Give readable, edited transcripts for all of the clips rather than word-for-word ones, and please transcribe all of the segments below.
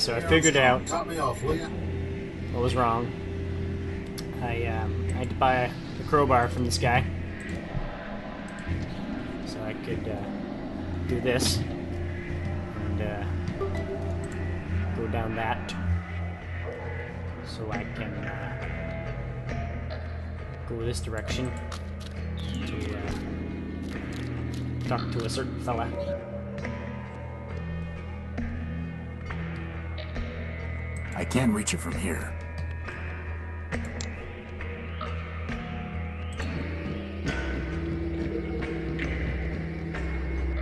so I figured out Cut me off, will you? what was wrong. I had to buy a crowbar from this guy, so I could do this and go down that, so I can go this direction to talk to a certain fella. I can't reach it from here.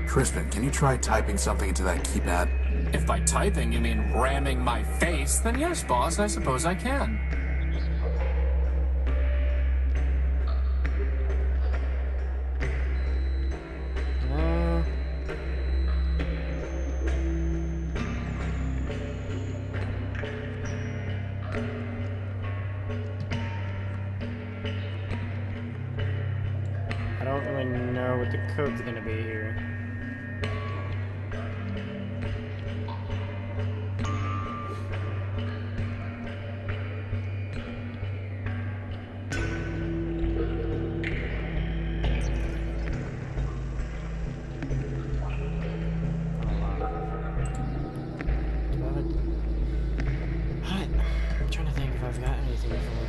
Crispin, can you try typing something into that keypad? If by typing you mean ramming my face, then yes, boss, I suppose I can. I don't really know what the code's gonna be here. I'm trying to think if I've got anything for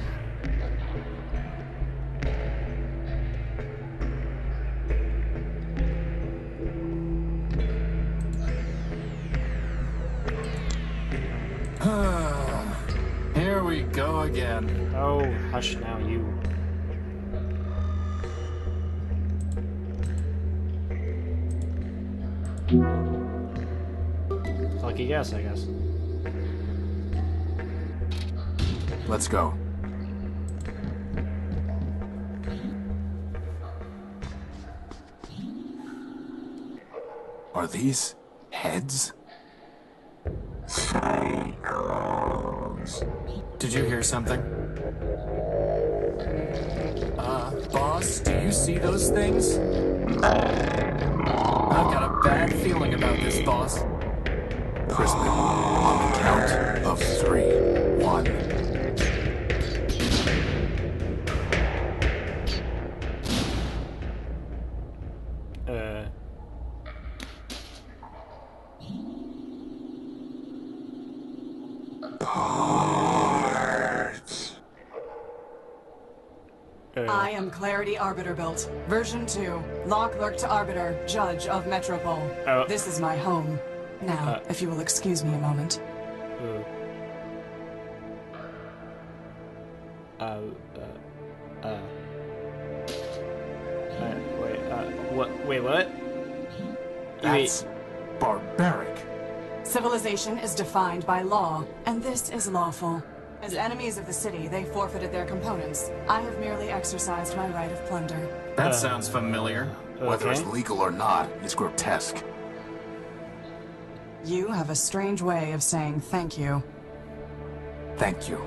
Here we go again. Oh, hush now, you. Lucky guess, I guess. Let's go. Are these heads? Did you hear something? Boss, do you see those things? I've got a bad feeling about this, boss. Crispin, on the count of 3. 1. I am Clarity Arbiterbuilt, version 2, Law Clerk to Arbiter, Judge of Metropole. Oh. This is my home. Now, if you will excuse me a moment. Wait, what? That's barbaric. Civilization is defined by law, and this is lawful. As enemies of the city, they forfeited their components. I have merely exercised my right of plunder. That sounds familiar. Whether it's legal or not, it's grotesque. You have a strange way of saying thank you. Thank you.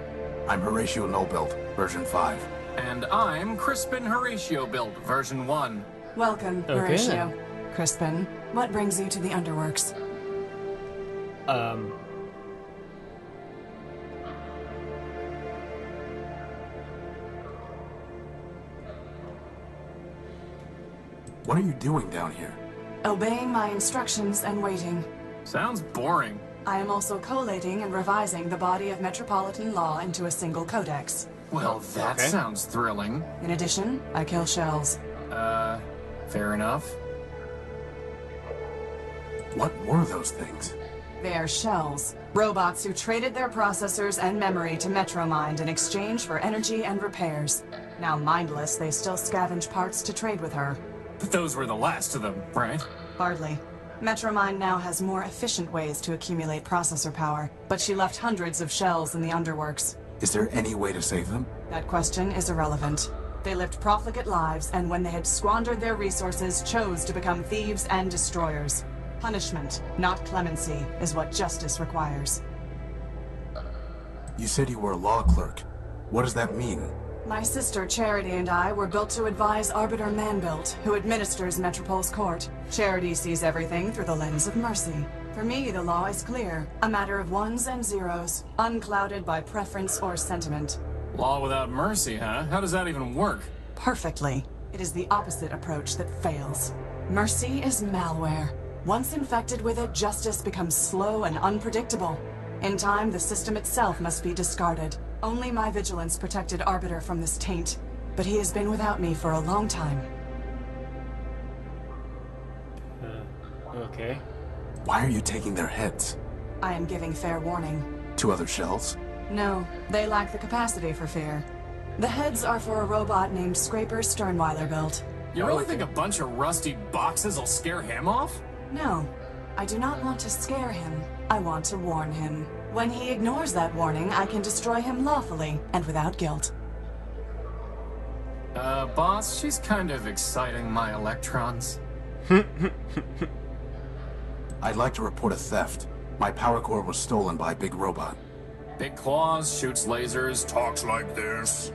I'm Horatio Nobuild, version 5. And I'm Crispin Horatio Build, version 1. Welcome, Horatio. Crispin, what brings you to the Underworks? What are you doing down here? Obeying my instructions and waiting. Sounds boring. I am also collating and revising the body of metropolitan law into a single codex. Well, that sounds thrilling. In addition, I kill shells. Fair enough. What were those things? They are shells. Robots who traded their processors and memory to Metromind in exchange for energy and repairs. Now mindless, they still scavenge parts to trade with her. But those were the last of them, right? Hardly. Metromind now has more efficient ways to accumulate processor power, but she left hundreds of shells in the Underworks. Is there any way to save them? That question is irrelevant. They lived profligate lives, and when they had squandered their resources, chose to become thieves and destroyers. Punishment, not clemency, is what justice requires. You said you were a law clerk. What does that mean? My sister Charity and I were built to advise Arbiter Manbuilt, who administers Metropole's court. Charity sees everything through the lens of mercy. For me, the law is clear. A matter of ones and zeros, unclouded by preference or sentiment. Law without mercy, huh? How does that even work? Perfectly. It is the opposite approach that fails. Mercy is malware. Once infected with it, justice becomes slow and unpredictable. In time, the system itself must be discarded. Only my vigilance protected Arbiter from this taint. But he has been without me for a long time. Okay. Why are you taking their heads? I am giving fair warning. To other shells? No, they lack the capacity for fear. The heads are for a robot named Scraper Sternweiler-built. You really think a bunch of rusty boxes will scare him off? No, I do not want to scare him. I want to warn him. When he ignores that warning, I can destroy him lawfully and without guilt. Boss, she's kind of exciting my electrons. I'd like to report a theft. My power core was stolen by a big robot. Big claws, shoots lasers, talks like this.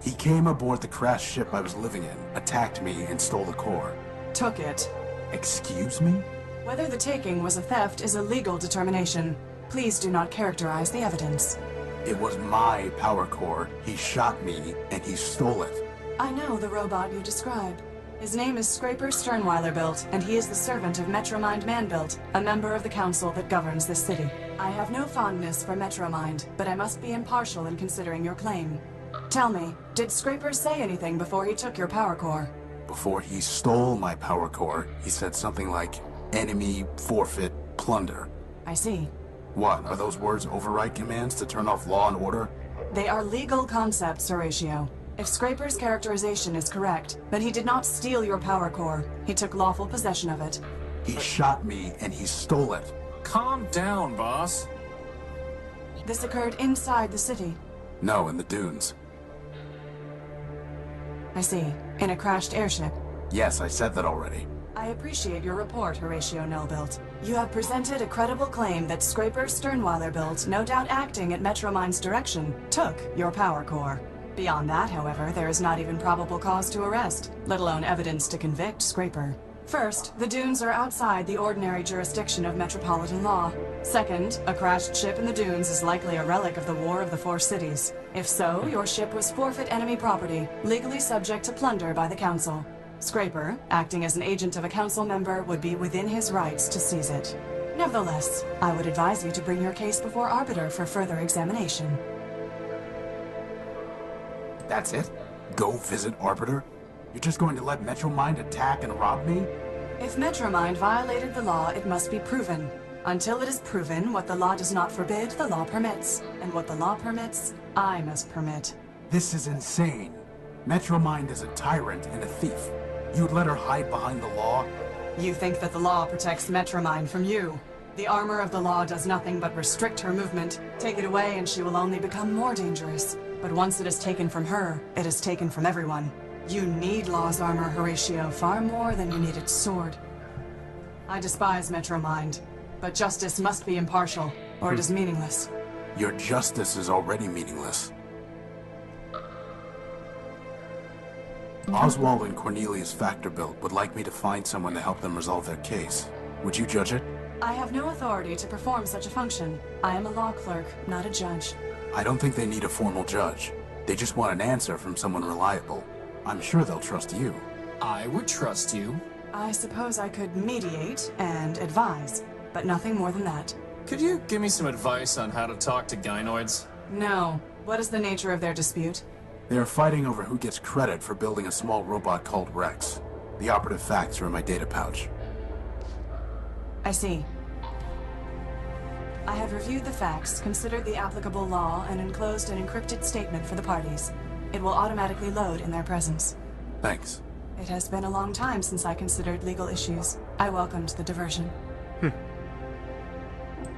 He came aboard the crashed ship I was living in, attacked me, and stole the core. Took it. Excuse me? Whether the taking was a theft is a legal determination. Please do not characterize the evidence. It was my power core. He shot me, and he stole it. I know the robot you describe. His name is Scraper Sternweiler-built, and he is the servant of Metromind Man-built, a member of the council that governs this city. I have no fondness for Metromind, but I must be impartial in considering your claim. Tell me, did Scraper say anything before he took your power core? Before he stole my power core, he said something like, enemy, forfeit, plunder. I see. What, are those words override commands to turn off law and order? They are legal concepts, Horatio. If Scraper's characterization is correct, then he did not steal your power core. He took lawful possession of it. He shot me, and he stole it. Calm down, boss. This occurred inside the city. No, in the dunes. I see. In a crashed airship. Yes, I said that already. I appreciate your report, Horatio Nullbuilt. You have presented a credible claim that Scraper Sternweiler-built, no doubt acting at Metromind's direction, took your power core. Beyond that, however, there is not even probable cause to arrest, let alone evidence to convict Scraper. First, the dunes are outside the ordinary jurisdiction of metropolitan law. Second, a crashed ship in the dunes is likely a relic of the War of the Four Cities. If so, your ship was forfeit enemy property, legally subject to plunder by the council. Scraper, acting as an agent of a council member, would be within his rights to seize it. Nevertheless, I would advise you to bring your case before Arbiter for further examination. That's it? Go visit Arbiter? You're just going to let Metromind attack and rob me? If Metromind violated the law, it must be proven. Until it is proven, what the law does not forbid, the law permits. And what the law permits, I must permit. This is insane. Metromind is a tyrant and a thief. You'd let her hide behind the law? You think that the law protects Metromind from you. The armor of the law does nothing but restrict her movement. Take it away and she will only become more dangerous. But once it is taken from her, it is taken from everyone. You need law's armor, Horatio, far more than you need its sword. I despise Metromind, but justice must be impartial, or it is meaningless. Your justice is already meaningless. Oswald and Cornelius Factorbuilt would like me to find someone to help them resolve their case. Would you judge it? I have no authority to perform such a function. I am a law clerk, not a judge. I don't think they need a formal judge. They just want an answer from someone reliable. I'm sure they'll trust you. I would trust you. I suppose I could mediate and advise, but nothing more than that. Could you give me some advice on how to talk to gynoids? No. What is the nature of their dispute? They are fighting over who gets credit for building a small robot called Rex. The operative facts are in my data pouch. I see. I have reviewed the facts, considered the applicable law, and enclosed an encrypted statement for the parties. It will automatically load in their presence. Thanks. It has been a long time since I considered legal issues. I welcomed the diversion.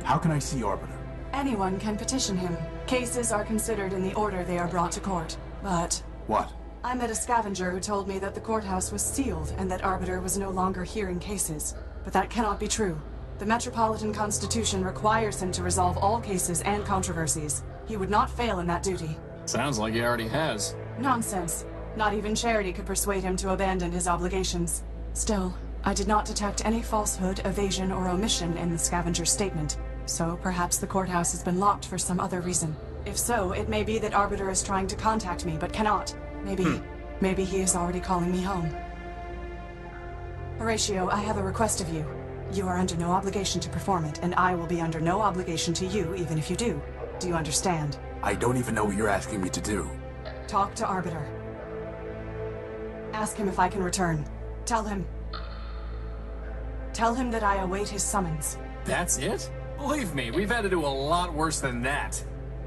How can I see Arbiter? Anyone can petition him. Cases are considered in the order they are brought to court. But What? I met a scavenger who told me that the courthouse was sealed and that Arbiter was no longer hearing cases. But that cannot be true. The Metropolitan Constitution requires him to resolve all cases and controversies. He would not fail in that duty. Sounds like he already has. Nonsense. Not even charity could persuade him to abandon his obligations. Still, I did not detect any falsehood, evasion, or omission in the scavenger's statement, so perhaps the courthouse has been locked for some other reason. If so, it may be that Arbiter is trying to contact me, but cannot. Maybe he is already calling me home. Horatio, I have a request of you. You are under no obligation to perform it, and I will be under no obligation to you, even if you do. Do you understand? I don't even know what you're asking me to do. Talk to Arbiter. Ask him if I can return. Tell him that I await his summons. That's it? Believe me, we've had to do a lot worse than that.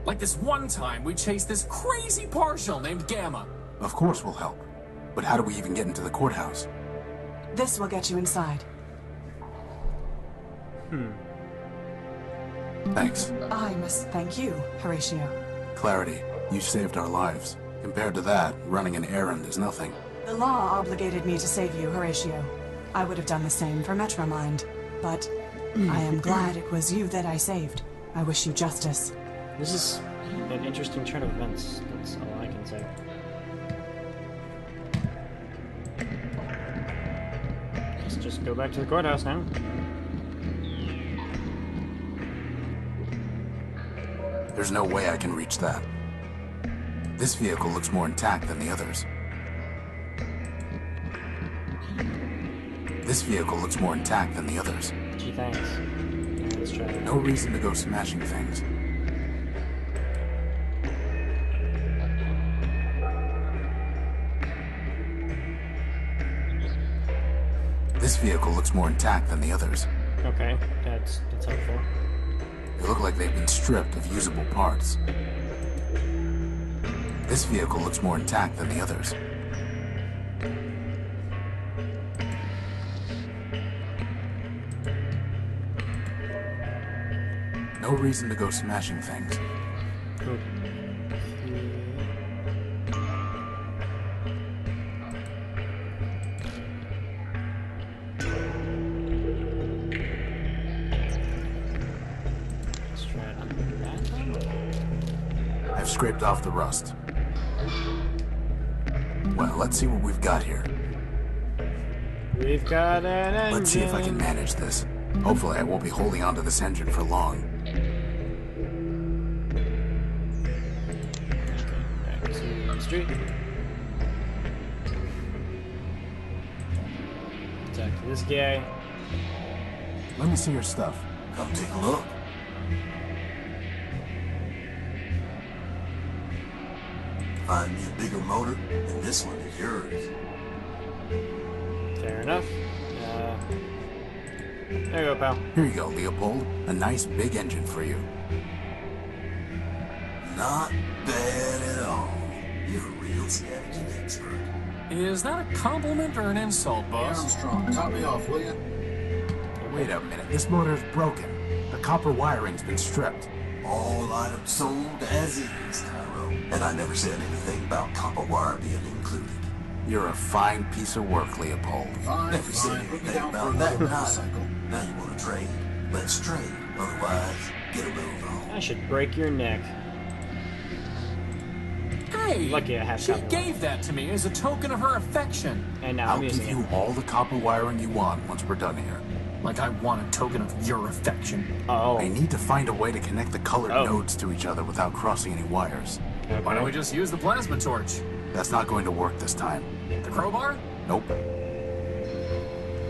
Like this one time we chased this crazy partial named Gamma. Of course we'll help. But how do we even get into the courthouse? This will get you inside. Thanks. I must thank you, Horatio. Clarity, you saved our lives. Compared to that, running an errand is nothing. The law obligated me to save you, Horatio. I would have done the same for Metromind, but I am glad it was you that I saved. I wish you justice. This is an interesting turn of events. That's all I can say. Let's just go back to the courthouse now. There's no way I can reach that. This vehicle looks more intact than the others. This vehicle looks more intact than the others. Gee, thanks. Yeah, let's try that. No reason to go smashing things. This vehicle looks more intact than the others. Okay, that's helpful. They look like they've been stripped of usable parts. This vehicle looks more intact than the others. No reason to go smashing things. Cool. Let's try it on that one. I've scraped off the rust. Well, let's see what we've got here. We've got an engine. Let's see if I can manage this. Hopefully I won't be holding onto this engine for long. Back to the street. Talk to this guy. Let me see your stuff. Come take a look. Find me a bigger motor, and this one is yours. Fair enough. There you go, pal. Here you go, Leopold. A nice big engine for you. Not bad at all. You're a real scavenging expert. Is that a compliment or an insult, boss? Armstrong, top me off, will you? Wait a minute, this motor's broken. The copper wiring's been stripped. All items sold as is, Tyro. And I never said anything about copper wire being included. You're a fine piece of work, Leopold. Fine, Never said fine. Put me anything down for about a that motorcycle. neither. Now you want to trade? Let's trade. Otherwise, get a move on. I should break your neck. Hey! Lucky I have She copper. gave that to me as a token of her affection. And now I'll I'm give using you it. all the copper wiring you want once we're done here. Like I want a token of your affection. Oh. I need to find a way to connect the colored Oh. nodes to each other without crossing any wires. Why don't we just use the plasma torch? That's not going to work this time. The crowbar? Nope.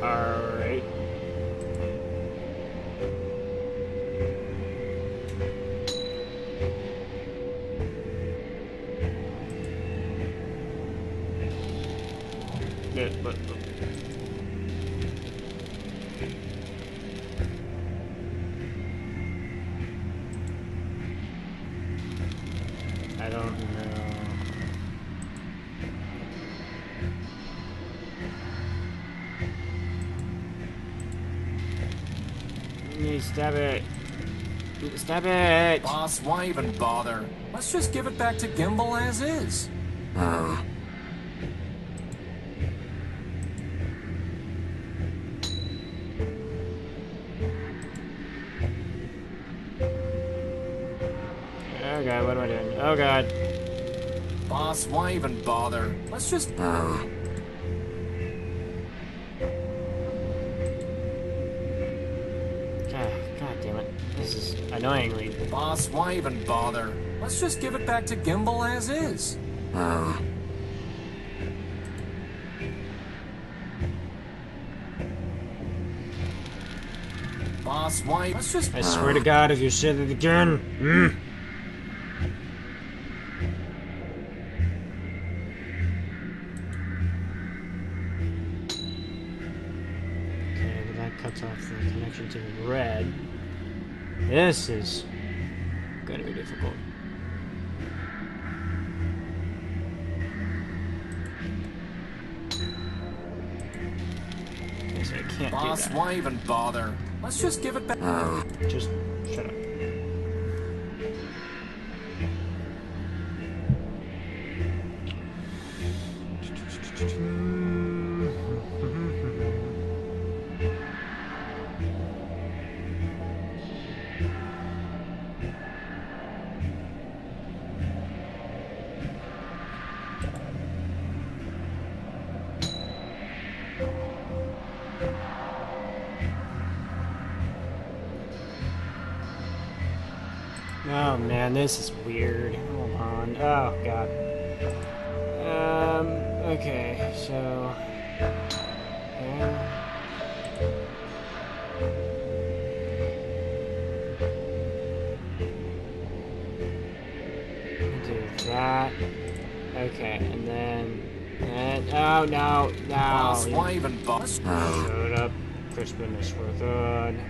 Alright. Yeah, but I don't know. Me, stab it. Stab it. Boss, why even bother? Let's just give it back to Gimbal as is. Oh god, what am I doing? Oh god. Boss, why even bother? Let's just... This is annoyingly. Boss, why even bother? Let's just give it back to Gimbal as is. Boss, why? Let's just. I swear to God, if you said it again. Okay, but that cuts off the connection to the red. This is going to be difficult. Okay, so I can't Boss, do that. why even bother? Let's just give it back. Just shut up. Oh man, this is weird. Hold on. Oh god. Okay, so. Do that. Okay, and then. Oh no, no. Boss, why even bother? Shut up. Crispiness, we're good.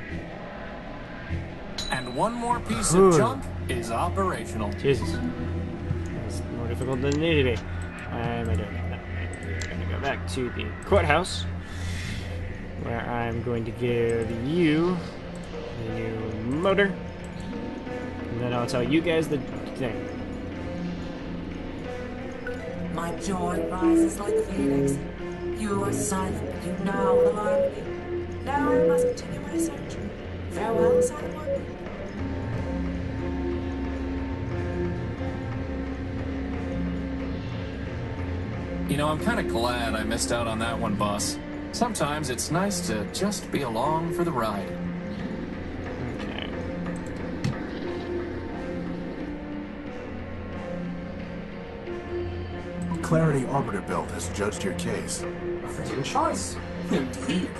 And one more piece of junk is operational. Jesus. That's more difficult than it needed to be. Why am I doing that? No, we're gonna go back to the courthouse, where I'm going to give you the new motor, and then I'll tell you guys the thing. My joy rises like a phoenix. You are silent, but you now alarm me. Now I must continue my search. Farewell, silent one. You know, I'm kind of glad I missed out on that one, boss. Sometimes it's nice to just be along for the ride. Okay. Clarity Arbiterbuilt has judged your case. A fitting choice. Indeed.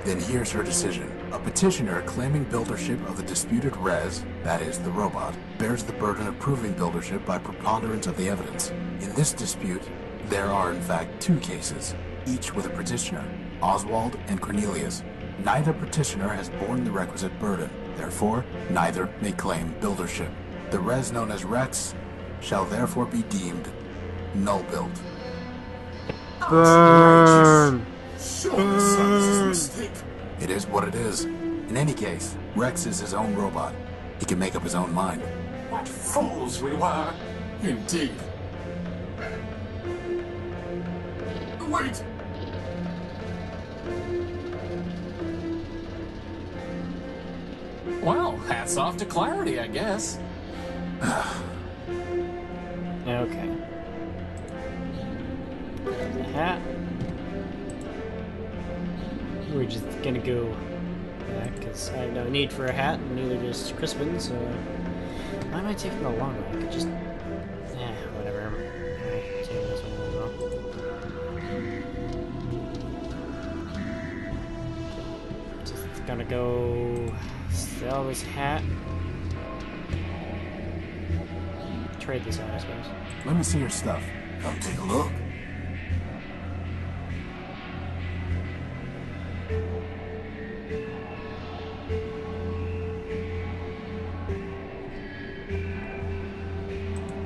Then here's her decision. A petitioner claiming buildership of the disputed res, that is, the robot, bears the burden of proving buildership by preponderance of the evidence. In this dispute, there are in fact two cases, each with a petitioner, Oswald and Cornelius. Neither petitioner has borne the requisite burden. Therefore, neither may claim buildership. The res known as Rex shall therefore be deemed null-built. Burn! Surely some is a mistake. It is what it is. In any case, Rex is his own robot. He can make up his own mind. What fools we were. Indeed. Wait! Well, hats off to Clarity, I guess. Okay. The hat. We're just gonna go back because I have no need for a hat, and neither does Crispin, so. Why am I taking the long way? I could just. Whatever. Alright, take this one as well. Just gonna go sell this hat. Trade this out, I suppose. Let me see your stuff. Come take a look.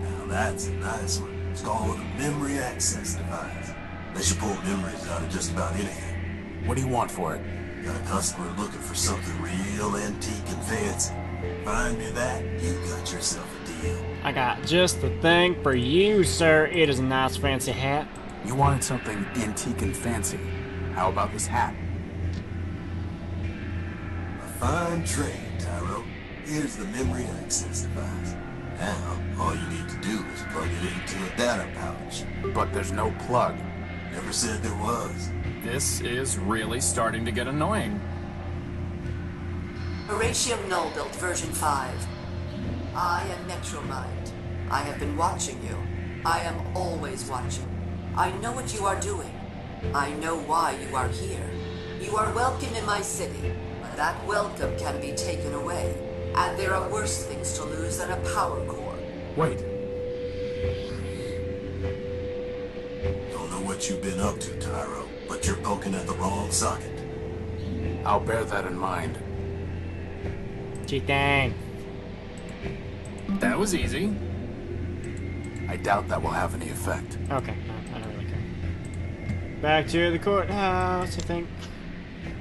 Now that's a nice one. It's called a memory access device. Lets you pull memories out of just about anything. What do you want for it? Got a customer looking for something real antique and fancy. Find me that, you got yourself a deal. I got just the thing for you, sir. It is a nice fancy hat. You wanted something antique and fancy. How about this hat? A fine trade, Tyro. Here's the memory access device. Now, all you need to do is plug it into a data pouch. But there's no plug. Never said there was. This is really starting to get annoying. Horatio Nullbuilt version 5. I am Metromind. I have been watching you. I am always watching. I know what you are doing. I know why you are here. You are welcome in my city, but that welcome can be taken away. And there are worse things to lose than a power core. Wait. Don't know what you've been up to, Tyro, but you're poking at the wrong socket. I'll bear that in mind. Gee dang. That was easy. I doubt that will have any effect. Okay, no, I don't really care. Back to the courthouse, I think.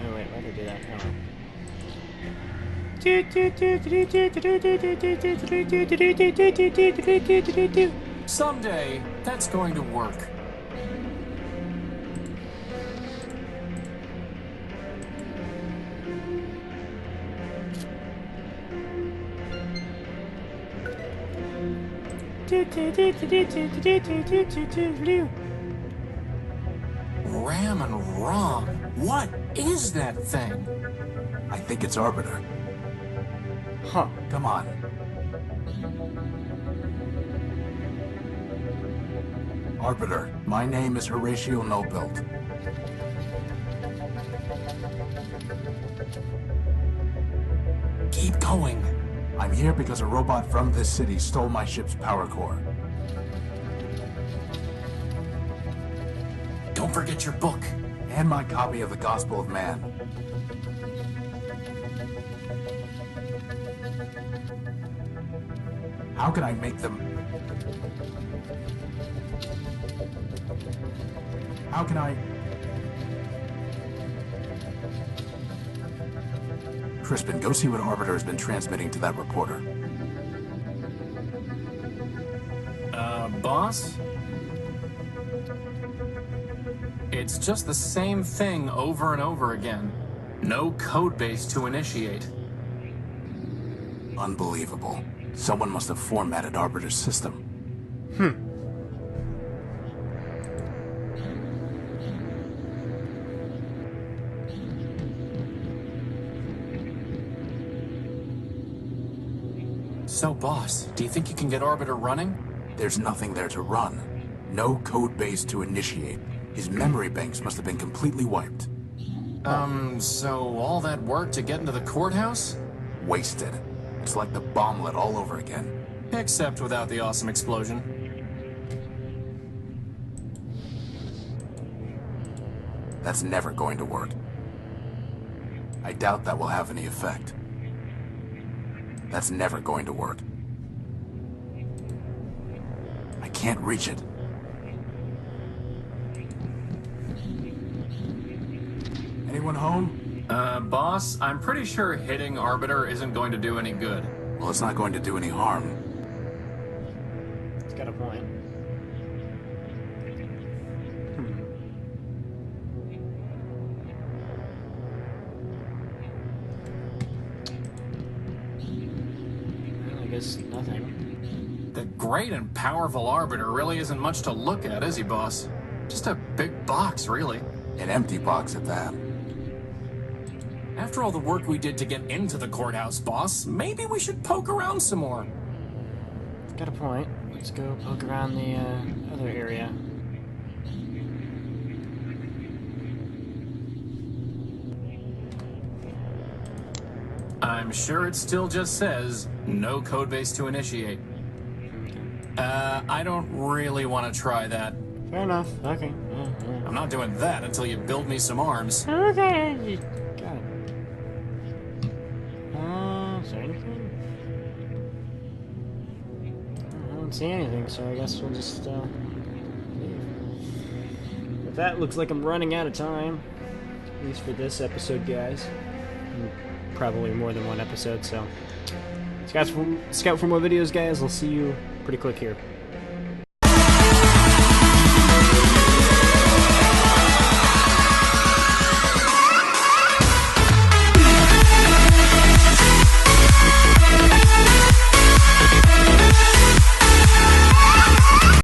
Oh wait, why did I do that? Oh. Someday, that's going to work. Ram and Rom. What is that thing? I think it's Arbiter. Huh. Come on. Arbiter, my name is Horatio Nullbuilt. Keep going. I'm here because a robot from this city stole my ship's power core. Don't forget your book. And my copy of the Gospel of Man. How can I make them... How can I... Crispin, go see what Arbiter has been transmitting to that reporter. Boss? It's just the same thing over and over again. No code base to initiate. Unbelievable. Someone must have formatted Arbiter's system. So, boss, do you think you can get Arbiter running? There's nothing there to run. No code base to initiate. His memory banks must have been completely wiped. So all that work to get into the courthouse? Wasted. It's like the bomblet all over again. Except without the awesome explosion. That's never going to work. I doubt that will have any effect. That's never going to work. I can't reach it. Anyone home? Boss, I'm pretty sure hitting Arbiter isn't going to do any good. Well, it's not going to do any harm. It's got a point. Well, I guess nothing. The great and powerful Arbiter really isn't much to look at, is he, boss? Just a big box, really. An empty box at that. After all the work we did to get into the courthouse, boss, maybe we should poke around some more. Got a point. Let's go poke around the other area. I'm sure it still just says, no codebase to initiate. I don't really want to try that. Fair enough. Okay. I'm not doing that until you build me some arms. Okay. You got it. Is there anything? I don't see anything, so I guess we'll just leave. But that looks like I'm running out of time. At least for this episode, guys. And probably more than one episode, so scout for more videos, guys. I'll see you pretty quick here.